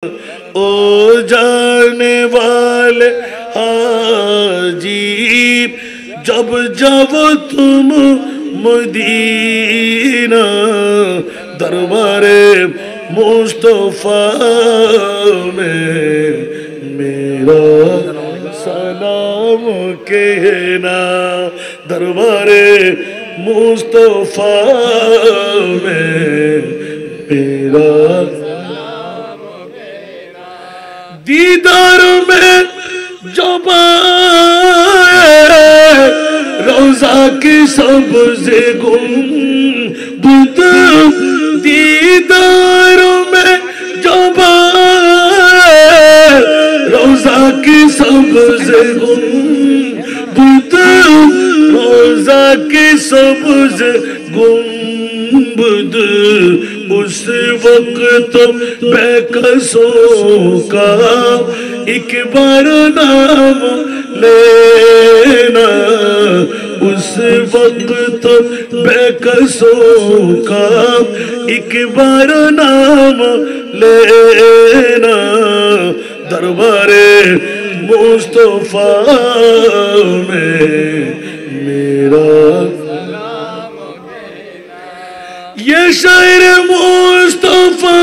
ओ जाने वाले हाजी जब जब तुम मदीना दरबारे मुस्तफा में मेरा सलाम कहना दरबारे मुस्तफा में मेरा दीदार में जब रोजा की सबसे गुंबद दीदार में जब रोजा की सबसे गुंबद रोजा की सबसे गुंबद उस वक्त बेकसों का एक बार नाम लेना उस वक्त बेकसों का एक बार नाम लेना दरबारे मुस्तफा में मेरा ये शायर मुस्तफा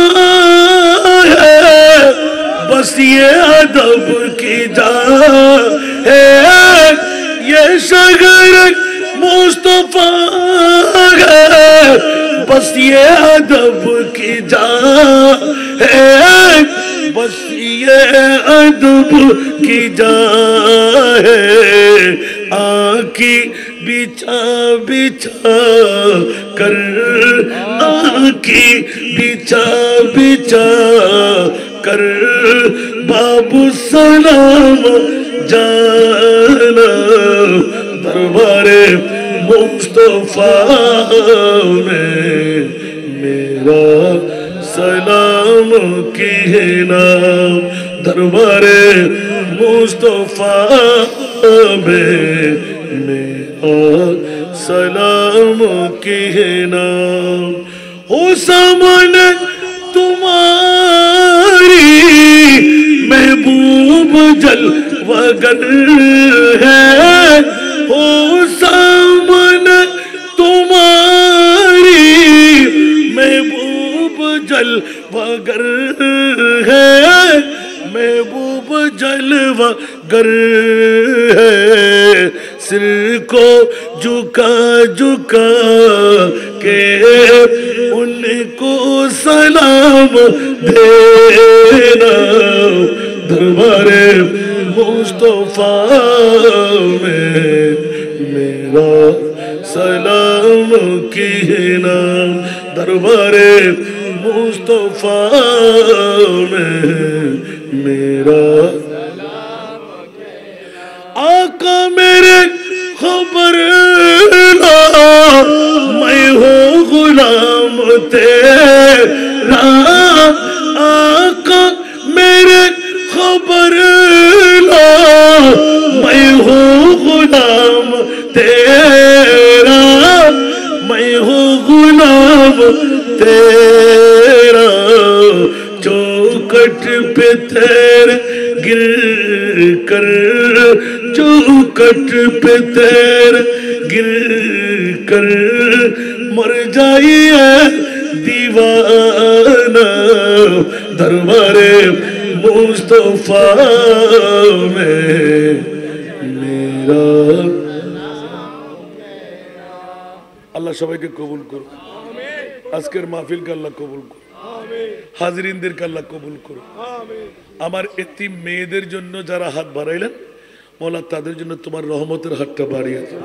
है बस ये अदब की जा है ये शायर मुस्तफा है बस ये अदब की जा है बस ये अदब की जा है आँखी बिछा बिछा कर आँखी बिछा बिछा कर बाबू सलाम जाना दरबारे मुस्तफा में मेरा सलाम कहना दरबारे मुस्तफा में मेरा सलाम कहना हो सामने तुम्हारी महबूब जलवागर है हो सामने तुम्हारी महबूब जलवागर है महबूब जलवागर है सिर को झुका झुका के उनको सलाम देना दरबारे मुस्तफा में मेरा सलाम कहना दरबारे मुस्तफा में मेरा आका मेरे खबर ला मैं हूँ गुलाम तेरा आका मेरे खबर ला मैं हूँ गुलाम तेरा मैं हूँ गुलाम तेरा चौखट पे तेरे गिर कर चौखट पे तेरे गिर कर मर जाइए दीवाना दरबारे मुस्तफा में मेरा अल्लाह সবাইকে কবুল করুন আজকের মাহফিলকে আল্লাহ কবুল করুন হাজিরিনদেরকে আল্লাহ কবুল করুন আমার এতিম মেয়েদের জন্য যারা হাত বাড়াইলেন মওলা তাদের জন্য তোমার রহমতের হাতটা বাড়িয়ে দাও